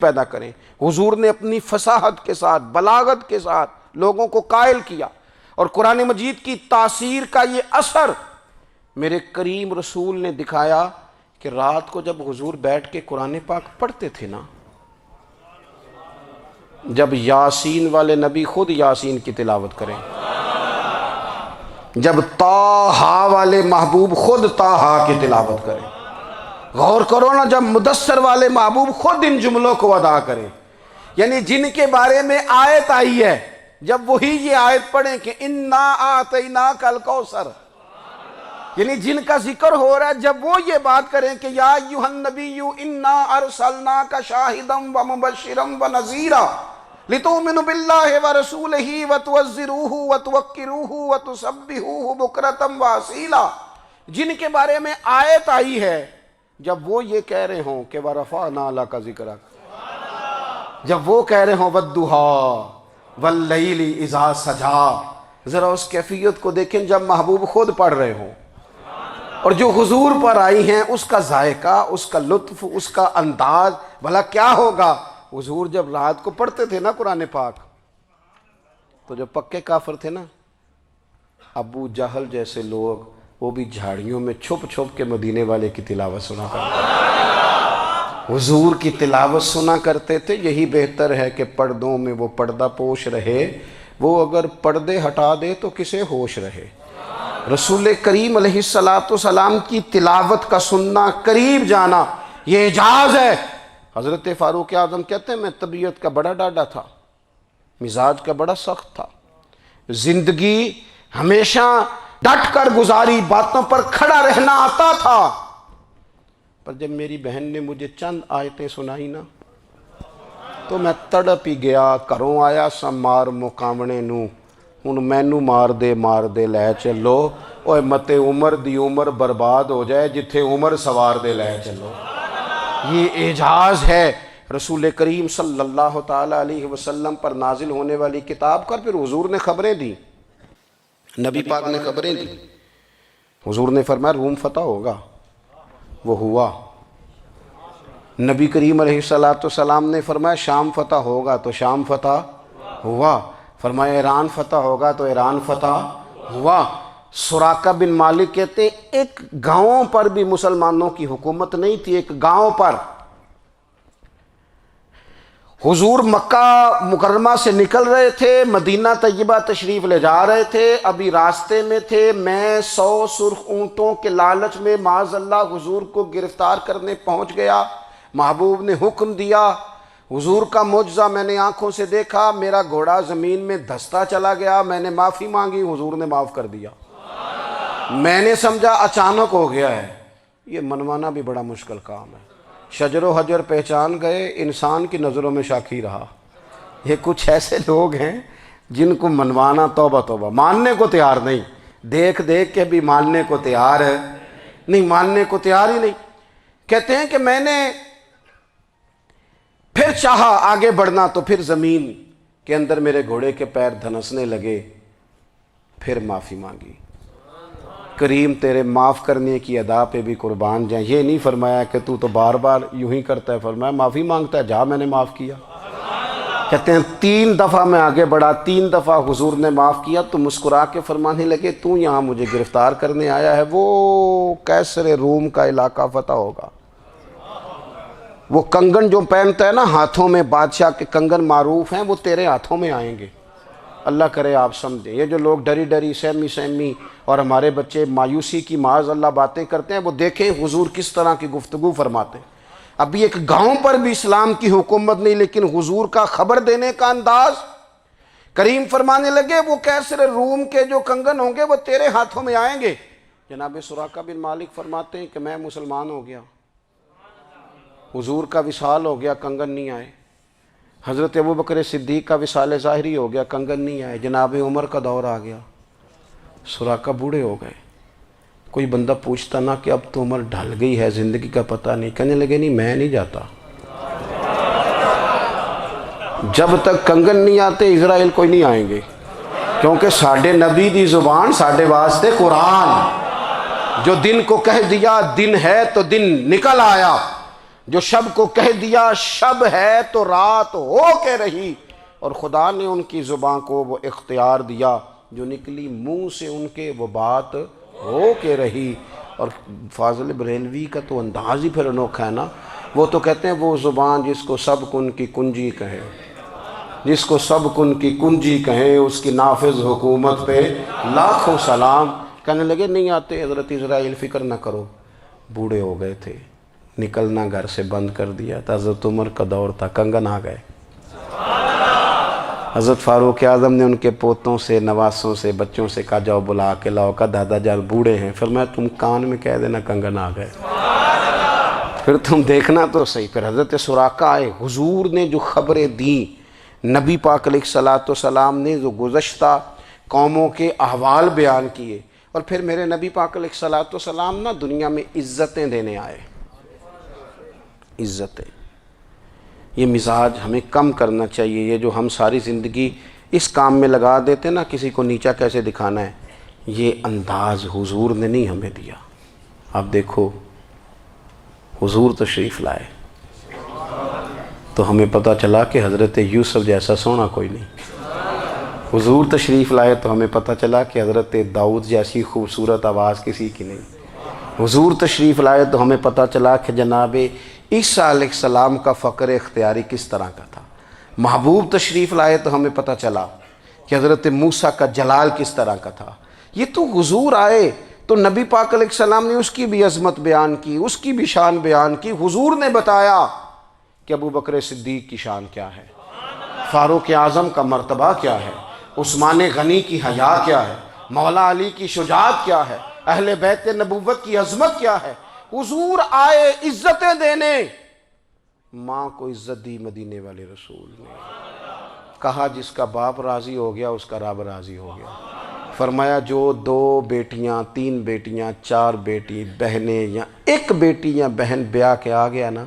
پیدا کریں۔ حضور نے اپنی فصاحت کے ساتھ، بلاغت کے ساتھ لوگوں کو قائل کیا، اور قرآن مجید کی تاثیر کا یہ اثر میرے کریم رسول نے دکھایا کہ رات کو جب حضور بیٹھ کے قرآن پاک پڑھتے تھے نا، جب یاسین والے نبی خود یاسین کی تلاوت کریں، جب طٰہٰ والے محبوب خود طٰہٰ کی تلاوت کریں، غور کرو نا، جب مدثر والے محبوب خود ان جملوں کو ادا کریں، یعنی جن کے بارے میں آیت آئی ہے، جب وہی یہ آیت پڑھیں کہ اِنَّا أَعْطَيْنَاكَ الْكَوْثَرَ، یعنی جن کا ذکر ہو رہا ہے، جب وہ یہ بات کریں کہ یا ایھا النبی انا ارسلناک شاہدا ومبشرا ونذیرا لتؤمنوا باللہ ورسولہ وتعزروہ وتوقروہ وتسبحوہ بکرۃ واصیلا، جن کے بارے میں آیت آئی ہے، جب وہ یہ کہہ رہے ہوں کہ ورفعنا لک ذکرک، جب وہ کہہ رہے ہوں والضحیٰ واللیل اذا سجا، ذرا اس کیفیت کو دیکھیں جب محبوب خود پڑھ رہے ہوں، اور جو حضور پر آئی ہیں اس کا ذائقہ، اس کا لطف، اس کا انداز بھلا کیا ہوگا۔ حضور جب رات کو پڑھتے تھے نا قرآن پاک، تو جو پکے کافر تھے نا، ابو جہل جیسے لوگ، وہ بھی جھاڑیوں میں چھپ چھپ کے مدینے والے کی تلاوت سنا کرتے تھے، حضور کی تلاوت سنا کرتے تھے۔ یہی بہتر ہے کہ پردوں میں وہ پردہ پوش رہے، وہ اگر پردے ہٹا دے تو کسے ہوش رہے۔ رسول کریم علیہ السلام کی تلاوت کا سننا، قریب جانا، یہ اعجاز ہے۔ حضرت فاروق اعظم کہتے ہیں میں طبیعت کا بڑا ڈاڈا تھا، مزاج کا بڑا سخت تھا، زندگی ہمیشہ ڈٹ کر گزاری، باتوں پر کھڑا رہنا آتا تھا، پر جب میری بہن نے مجھے چند آیتیں سنائی نا تو میں تڑپ ہی گیا۔ کروں آیا سا مار مقامنے نو، ہن مینو مار دے لے چلو، اوے متے عمر دی عمر برباد ہو جائے جتھے عمر سوار دے لے چلو۔ یہ اعجاز ہے رسول کریم صلی اللہ تعالیٰ علیہ وسلم پر نازل ہونے والی کتاب کا۔ پھر حضور نے خبریں دی، نبی پاک نے خبریں دی، حضور نے فرمایا روم فتح ہوگا، وہ ہوا۔ نبی کریم علیہ السلام نے فرمایا شام فتح ہوگا، تو شام فتح ہوا۔ فرمایا ایران فتح ہوگا، تو ایران فتح ہوا۔ سراقہ بن مالک کہتے ہیں ایک گاؤں پر بھی مسلمانوں کی حکومت نہیں تھی، ایک گاؤں پر۔ حضور مکہ مکرمہ سے نکل رہے تھے، مدینہ طیبہ تشریف لے جا رہے تھے، ابھی راستے میں تھے، میں 100 سرخ اونٹوں کے لالچ میں معاذ اللہ حضور کو گرفتار کرنے پہنچ گیا۔ محبوب نے حکم دیا، حضور کا معجزہ میں نے آنکھوں سے دیکھا، میرا گھوڑا زمین میں دھستا چلا گیا، میں نے معافی مانگی، حضور نے معاف کر دیا۔ میں نے سمجھا اچانک ہو گیا ہے، یہ منوانا بھی بڑا مشکل کام ہے۔ شجر و حجر پہچان گئے، انسان کی نظروں میں شاکی رہا۔ یہ کچھ ایسے لوگ ہیں جن کو منوانا توبہ توبہ، ماننے کو تیار نہیں، دیکھ دیکھ کے بھی ماننے کو تیار ہے نہیں، ماننے کو تیار ہی نہیں۔ کہتے ہیں کہ میں نے پھر چاہا آگے بڑھنا، تو پھر زمین کے اندر میرے گھوڑے کے پیر دھنسنے لگے، پھر معافی مانگی۔ کریم تیرے معاف کرنے کی ادا پہ بھی قربان جائیں۔ یہ نہیں فرمایا کہ تو بار بار یوں ہی کرتا ہے، فرمایا معافی مانگتا ہے، جا میں نے معاف کیا۔ کہتے ہیں 3 دفعہ میں آگے بڑھا، 3 دفعہ حضور نے معاف کیا تو مسکرا کے فرمانے لگے تو یہاں مجھے گرفتار کرنے آیا ہے، وہ کیسر روم کا علاقہ فتح ہوگا۔ وہ کنگن جو پہنتا ہے نا ہاتھوں میں، بادشاہ کے کنگن معروف ہیں، وہ تیرے ہاتھوں میں آئیں گے۔ اللہ کرے آپ سمجھیں، یہ جو لوگ ڈری ڈری سہمی اور ہمارے بچے مایوسی کی معاذ اللہ باتیں کرتے ہیں، وہ دیکھیں حضور کس طرح کی گفتگو فرماتے ہیں۔ ابھی ایک گاؤں پر بھی اسلام کی حکومت نہیں، لیکن حضور کا خبر دینے کا انداز۔ کریم فرمانے لگے وہ کیسر روم کے جو کنگن ہوں گے وہ تیرے ہاتھوں میں آئیں گے۔ جناب سراقہ بن مالک فرماتے ہیں کہ میں مسلمان ہو گیا، حضور کا وصال ہو گیا، کنگن نہیں آئے۔ حضرت ابوبکر صدیق کا وصال ظاہری ہو گیا، کنگن نہیں آئے۔ جناب عمر کا دور آ گیا، سراقہ بوڑھے ہو گئے۔ کوئی بندہ پوچھتا نا کہ اب تو عمر ڈھل گئی ہے، زندگی کا پتہ نہیں، کہنے لگے نہیں میں نہیں جاتا، جب تک کنگن نہیں آتے اسرائیل کوئی نہیں آئیں گے، کیونکہ ساڈے نبی دی زبان ساڈے واسطے قرآن، جو دن کو کہہ دیا دن ہے تو دن نکل آیا، جو شب کو کہہ دیا شب ہے تو رات ہو کے رہی، اور خدا نے ان کی زبان کو وہ اختیار دیا، جو نکلی منہ سے ان کے وہ بات ہو کے رہی۔ اور فاضل بریلوی کا تو انداز ہی پھر انوکھا ہے نا، وہ تو کہتے ہیں وہ زبان جس کو سب کن کی کنجی کہے، جس کو سب کن کی کنجی کہیں، اس کی نافذ حکومت پہ لاکھوں سلام۔ کہنے لگے نہیں آتے حضرت اسرائیل، فکر نہ کرو، بوڑھے ہو گئے تھے، نکلنا گھر سے بند کر دیا تھا، حضرت عمر کا دور تھا، کنگن آ گئے۔ حضرت فاروق اعظم نے ان کے پوتوں سے، نواسوں سے، بچوں سے کہا جاؤ بلا کے لاؤ، کہا دادا جان بوڑھے ہیں، فرمایا تم کان میں کہہ دینا کنگن آ گئے، پھر تم دیکھنا تو صحیح۔ پھر حضرت سراقہ آئے، حضور نے جو خبریں دیں، نبی پاک علیہ السلام نے جو گزشتہ قوموں کے احوال بیان کیے، اور پھر میرے نبی پاک علیہ السلام نا دنیا میں عزتیں دینے آئے، عزتیں۔ یہ مزاج ہمیں کم کرنا چاہیے، یہ جو ہم ساری زندگی اس کام میں لگا دیتے نا، کسی کو نیچا کیسے دکھانا ہے، یہ انداز حضور نے نہیں ہمیں دیا۔ آپ دیکھو حضور تشریف لائے تو ہمیں پتہ چلا کہ حضرت یوسف جیسا سونا کوئی نہیں، حضور تشریف لائے تو ہمیں پتہ چلا کہ حضرت داؤد جیسی خوبصورت آواز کسی کی نہیں، حضور تشریف لائے تو ہمیں پتہ چلا کہ جناب عیسیٰ علیہ السلام کا فقر اختیاری کس طرح کا تھا، محبوب تشریف لائے تو ہمیں پتہ چلا کہ حضرت موسیٰ کا جلال کس طرح کا تھا۔ یہ تو حضور آئے تو نبی پاک علیہ السلام نے اس کی بھی عظمت بیان کی، اس کی بھی شان بیان کی، حضور نے بتایا کہ ابو بکر صدیق کی شان کیا ہے، فاروق اعظم کا مرتبہ کیا ہے، عثمان غنی کی حیا کیا ہے، مولا علی کی شجاعت کیا ہے، اہل بیت نبوت کی عظمت کیا ہے۔ حضور آئے عزتیں دینے، ماں کو عزت دی مدینے والے رسول نے، کہا جس کا باپ راضی ہو گیا اس کا رب راضی ہو گیا، فرمایا جو 2 بیٹیاں 3 بیٹیاں 4 بیٹی بہنیں یا ایک بیٹی یا بہن بیاہ کے آ گیا نا،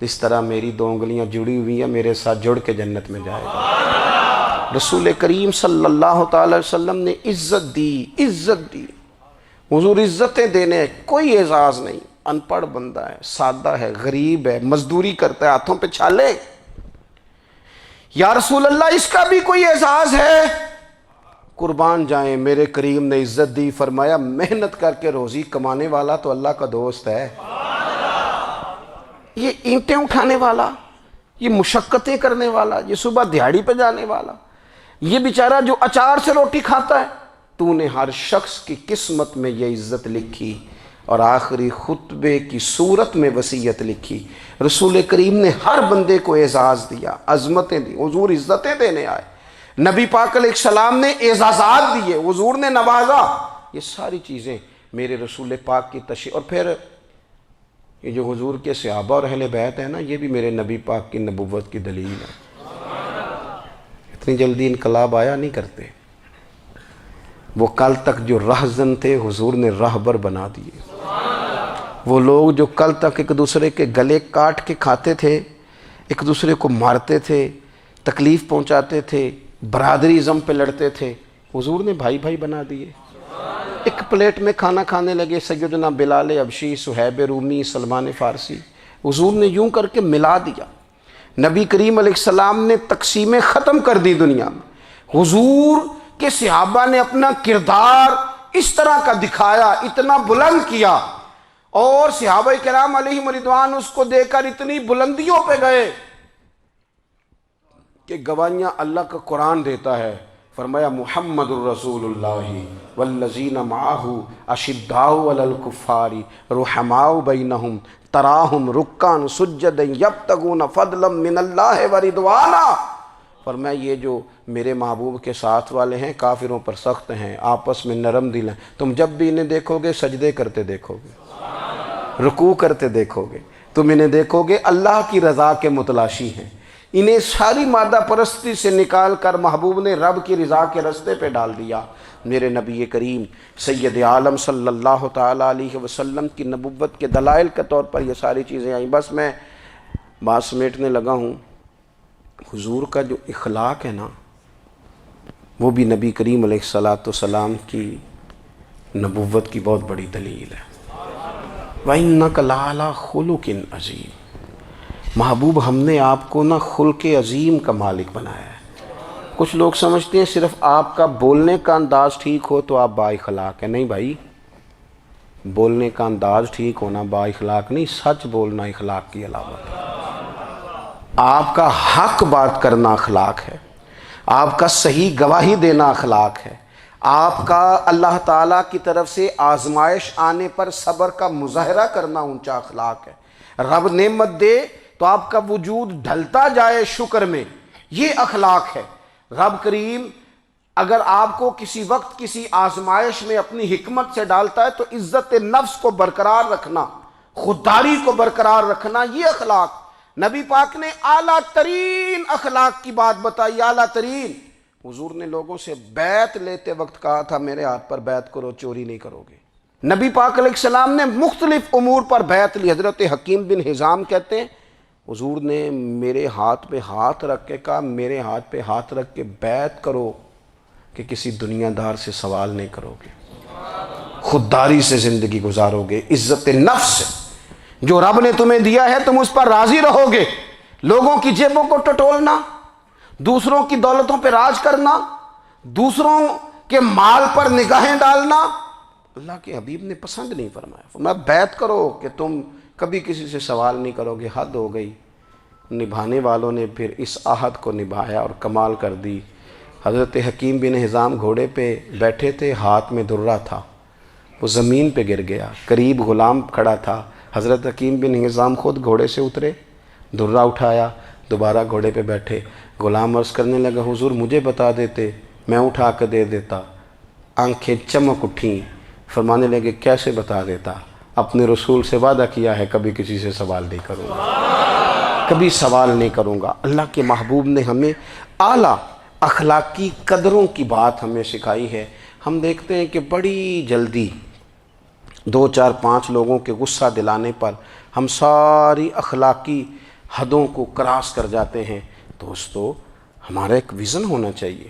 اس طرح میری 2 انگلیاں جڑی ہوئی ہیں، میرے ساتھ جڑ کے جنت میں جائے گا۔ رسول کریم صلی اللہ تعالی وسلم نے عزت دی، عزت دی۔ حضور عزتیں دینے، کوئی اعزاز نہیں، ان پڑھ بندہ ہے، سادہ ہے، غریب ہے، مزدوری کرتا ہے، ہاتھوں پہ چھالے، یا رسول اللہ اس کا بھی کوئی اعزاز ہے؟ قربان جائیں، میرے کریم نے عزت دی، فرمایا محنت کر کے روزی کمانے والا تو اللہ کا دوست ہے، یہ اینٹیں اٹھانے والا، یہ مشقتیں کرنے والا، یہ صبح دیہڑی پہ جانے والا، یہ بیچارہ جو اچار سے روٹی کھاتا ہے، تو نے ہر شخص کی قسمت میں یہ عزت لکھی، اور آخری خطبے کی صورت میں وصیت لکھی۔ رسول کریم نے ہر بندے کو اعزاز دیا، عظمتیں دی، حضور عزتیں دینے آئے، نبی پاک علیہ السلام نے اعزازات دیے، حضور نے نوازا، یہ ساری چیزیں میرے رسول پاک کی تشریف۔ اور پھر یہ جو حضور کے صحابہ اور اہل بیت ہیں نا، یہ بھی میرے نبی پاک کی نبوت کی دلیل ہے۔ اتنی جلدی انقلاب آیا نہیں کرتے، وہ کل تک جو رہزن تھے حضور نے راہبر بنا دیے، وہ لوگ جو کل تک ایک دوسرے کے گلے کاٹ کے کھاتے تھے، ایک دوسرے کو مارتے تھے، تکلیف پہنچاتے تھے، برادری ازم پہ لڑتے تھے، حضور نے بھائی بھائی بنا دیے۔ ایک پلیٹ میں کھانا کھانے لگے، سیدنا بلال حبشی، صہیب رومی، سلمان فارسی، حضور نے یوں کر کے ملا دیا۔ نبی کریم علیہ السلام نے تقسیمیں ختم کر دی دنیا میں، حضور کہ صحابہ نے اپنا کردار اس طرح کا دکھایا، اتنا بلند کیا، اور صحابہ کرام علیہم رضوان اس کو دیکھ کر اتنی بلندیوں پہ گئے کہ گواہیاں اللہ کا قرآن دیتا ہے۔ فرمایا محمد الرسول اللہ والذین معہ اشداء علی الکفار رحماء بینہم تراہم رکعا سجدا یبتغون فضلا من اللہ ورضوانا۔ فرمایا یہ جو میرے محبوب کے ساتھ والے ہیں کافروں پر سخت ہیں، آپس میں نرم دل ہیں، تم جب بھی انہیں دیکھو گے سجدے کرتے دیکھو گے، رکوع کرتے دیکھو گے، تم انہیں دیکھو گے اللہ کی رضا کے متلاشی ہیں۔ انہیں ساری مادہ پرستی سے نکال کر محبوب نے رب کی رضا کے رستے پہ ڈال دیا۔ میرے نبی کریم سید عالم صلی اللہ تعالیٰ علیہ وسلم کی نبوت کے دلائل کے طور پر یہ ساری چیزیں آئیں۔ بس میں بات سمیٹنے لگا ہوں۔ حضور کا جو اخلاق ہے نا، وہ بھی نبی کریم علیہ السلام کی نبوت کی بہت بڑی دلیل ہے۔ وَإِنَّكَ لَعَلَىٰ خُلُقٍ عَظِيمٍ۔ محبوب ہم نے آپ کو نا خلق عظیم کا مالک بنایا ہے۔ کچھ لوگ سمجھتے ہیں صرف آپ کا بولنے کا انداز ٹھیک ہو تو آپ با اخلاق ہیں۔ نہیں بھائی، بولنے کا انداز ٹھیک ہونا با اخلاق نہیں، سچ بولنا اخلاق کی علامت ہے۔ آپ کا حق بات کرنا اخلاق ہے، آپ کا صحیح گواہی دینا اخلاق ہے، آپ کا اللہ تعالیٰ کی طرف سے آزمائش آنے پر صبر کا مظاہرہ کرنا اونچا اخلاق ہے۔ رب نعمت دے تو آپ کا وجود ڈھلتا جائے شکر میں، یہ اخلاق ہے۔ رب کریم اگر آپ کو کسی وقت کسی آزمائش میں اپنی حکمت سے ڈالتا ہے تو عزت نفس کو برقرار رکھنا، خودداری کو برقرار رکھنا، یہ اخلاق۔ نبی پاک نے اعلیٰ ترین اخلاق کی بات بتائی، اعلیٰ ترین۔ حضور نے لوگوں سے بیعت لیتے وقت کہا تھا میرے ہاتھ پر بیعت کرو، چوری نہیں کرو گے۔ نبی پاک علیہ السلام نے مختلف امور پر بیعت لی۔ حضرت حکیم بن حزام کہتے ہیں حضور نے میرے ہاتھ پہ ہاتھ رکھ کے کہا میرے ہاتھ پہ ہاتھ رکھ کے بیعت کرو کہ کسی دنیا دار سے سوال نہیں کرو گے، خودداری سے زندگی گزارو گے، عزت نفس سے جو رب نے تمہیں دیا ہے تم اس پر راضی رہو گے۔ لوگوں کی جیبوں کو ٹٹولنا، دوسروں کی دولتوں پہ راج کرنا، دوسروں کے مال پر نگاہیں ڈالنا اللہ کے حبیب نے پسند نہیں فرمایا۔ فرمایا بیعت کرو کہ تم کبھی کسی سے سوال نہیں کرو گے۔ حد ہو گئی۔ نبھانے والوں نے پھر اس عہد کو نبھایا اور کمال کر دی۔ حضرت حکیم بن حزام گھوڑے پہ بیٹھے تھے، ہاتھ میں درہ تھا، وہ زمین پہ گر گیا، قریب غلام کھڑا تھا۔ حضرت حکیم بن حزام خود گھوڑے سے اترے، درہ اٹھایا، دوبارہ گھوڑے پہ بیٹھے۔ غلام عرض کرنے لگا حضور مجھے بتا دیتے میں اٹھا کے دے دیتا۔ آنکھیں چمک اٹھیں، فرمانے لگے کیسے بتا دیتا؟ اپنے رسول سے وعدہ کیا ہے کبھی کسی سے سوال نہیں کروں گا، کبھی سوال نہیں کروں گا۔ اللہ کے محبوب نے ہمیں اعلیٰ اخلاقی قدروں کی بات ہمیں سکھائی ہے۔ ہم دیکھتے ہیں کہ بڑی جلدی 2 4 5 لوگوں کے غصہ دلانے پر ہم ساری اخلاقی حدوں کو کراس کر جاتے ہیں۔ دوستو ہمارا ایک ویژن ہونا چاہیے،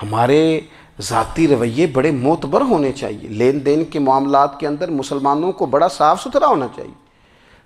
ہمارے ذاتی رویے بڑے معتبر ہونے چاہیے۔ لین دین کے معاملات کے اندر مسلمانوں کو بڑا صاف ستھرا ہونا چاہیے۔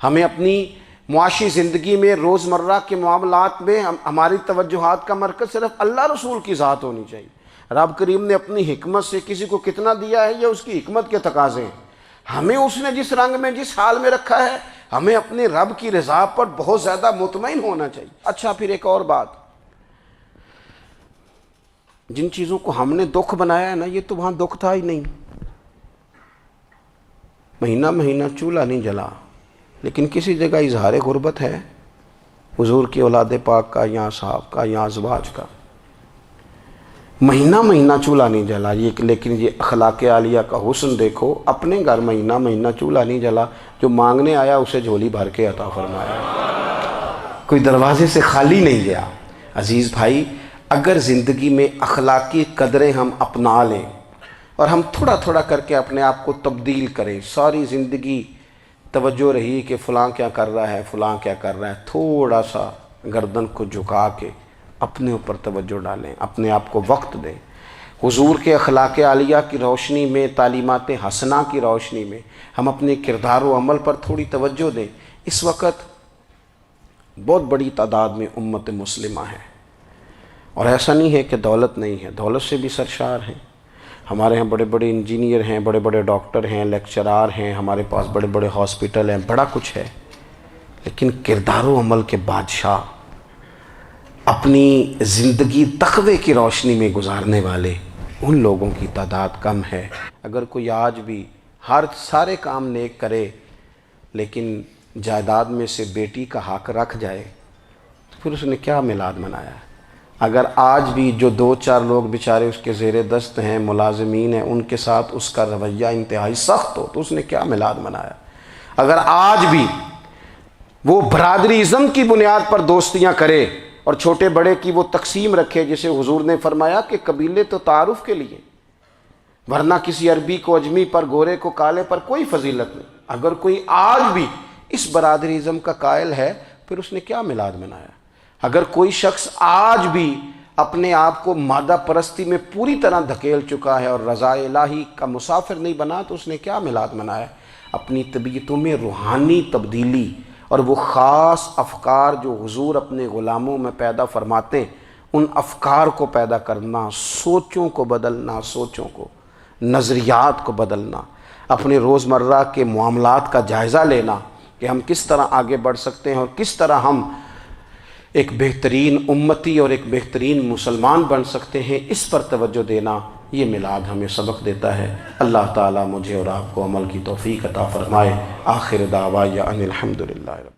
ہمیں اپنی معاشی زندگی میں روزمرہ کے معاملات میں ہماری توجہات کا مرکز صرف اللہ رسول کی ذات ہونی چاہیے۔ رب کریم نے اپنی حکمت سے کسی کو کتنا دیا ہے یہ اس کی حکمت کے تقاضے ہیں۔ ہمیں اس نے جس رنگ میں جس حال میں رکھا ہے ہمیں اپنے رب کی رضا پر بہت زیادہ مطمئن ہونا چاہیے۔ اچھا پھر ایک اور بات، جن چیزوں کو ہم نے دکھ بنایا ہے نا یہ تو وہاں دکھ تھا ہی نہیں۔ مہینہ مہینہ چولہا نہیں جلا، لیکن کسی جگہ اظہار غربت ہے حضور کی اولاد پاک کا یا صحاب کا یا ازواج کا۔ مہینہ مہینہ چولہا نہیں جلا، لیکن یہ اخلاق عالیہ کا حسن دیکھو۔ اپنے گھر مہینہ مہینہ چولہا نہیں جلا، جو مانگنے آیا اسے جھولی بھر کے عطا فرمایا، کوئی دروازے سے خالی نہیں گیا۔ عزیز بھائی اگر زندگی میں اخلاقی قدریں ہم اپنا لیں اور ہم تھوڑا تھوڑا کر کے اپنے آپ کو تبدیل کریں، ساری زندگی توجہ رہی کہ فلاں کیا کر رہا ہے فلاں کیا کر رہا ہے، تھوڑا سا گردن کو جھکا کے اپنے اوپر توجہ ڈالیں، اپنے آپ کو وقت دیں۔ حضور کے اخلاق عالیہ کی روشنی میں، تعلیمات حسنہ کی روشنی میں ہم اپنے کردار و عمل پر تھوڑی توجہ دیں۔ اس وقت بہت بڑی تعداد میں امت مسلمہ ہے، اور ایسا نہیں ہے کہ دولت نہیں ہے، دولت سے بھی سرشار ہیں۔ ہمارے ہاں بڑے بڑے انجینئر ہیں، بڑے بڑے ڈاکٹر ہیں، لیکچرار ہیں، ہمارے پاس بڑے بڑے ہاسپٹل ہیں، بڑا کچھ ہے، لیکن کردار و عمل کے بادشاہ، اپنی زندگی تقوی کی روشنی میں گزارنے والے ان لوگوں کی تعداد کم ہے۔ اگر کوئی آج بھی سارے کام نیک کرے لیکن جائیداد میں سے بیٹی کا حق رکھ جائے تو پھر اس نے کیا میلاد منایا ہے؟ اگر آج بھی جو 2 4 لوگ بیچارے اس کے زیر دست ہیں، ملازمین ہیں، ان کے ساتھ اس کا رویہ انتہائی سخت ہو تو اس نے کیا میلاد منایا؟ اگر آج بھی وہ برادری ازم کی بنیاد پر دوستیاں کرے اور چھوٹے بڑے کی وہ تقسیم رکھے، جسے حضور نے فرمایا کہ قبیلے تو تعارف کے لیے، ورنہ کسی عربی کو اجمی پر، گورے کو کالے پر کوئی فضیلت نہیں۔ اگر کوئی آج بھی اس برادری ازم کا قائل ہے پھر اس نے کیا میلاد منایا؟ اگر کوئی شخص آج بھی اپنے آپ کو مادہ پرستی میں پوری طرح دھکیل چکا ہے اور رضا الہی کا مسافر نہیں بنا تو اس نے کیا میلاد منایا؟ اپنی طبیعتوں میں روحانی تبدیلی اور وہ خاص افکار جو حضور اپنے غلاموں میں پیدا فرماتے ہیں، ان افکار کو پیدا کرنا، سوچوں کو بدلنا، سوچوں کو، نظریات کو بدلنا، اپنے روزمرہ کے معاملات کا جائزہ لینا کہ ہم کس طرح آگے بڑھ سکتے ہیں اور کس طرح ہم ایک بہترین امتی اور ایک بہترین مسلمان بن سکتے ہیں، اس پر توجہ دینا، یہ میلاد ہمیں سبق دیتا ہے۔ اللہ تعالیٰ مجھے اور آپ کو عمل کی توفیق عطا فرمائے۔ آخر دعوایا ان الحمدللہ۔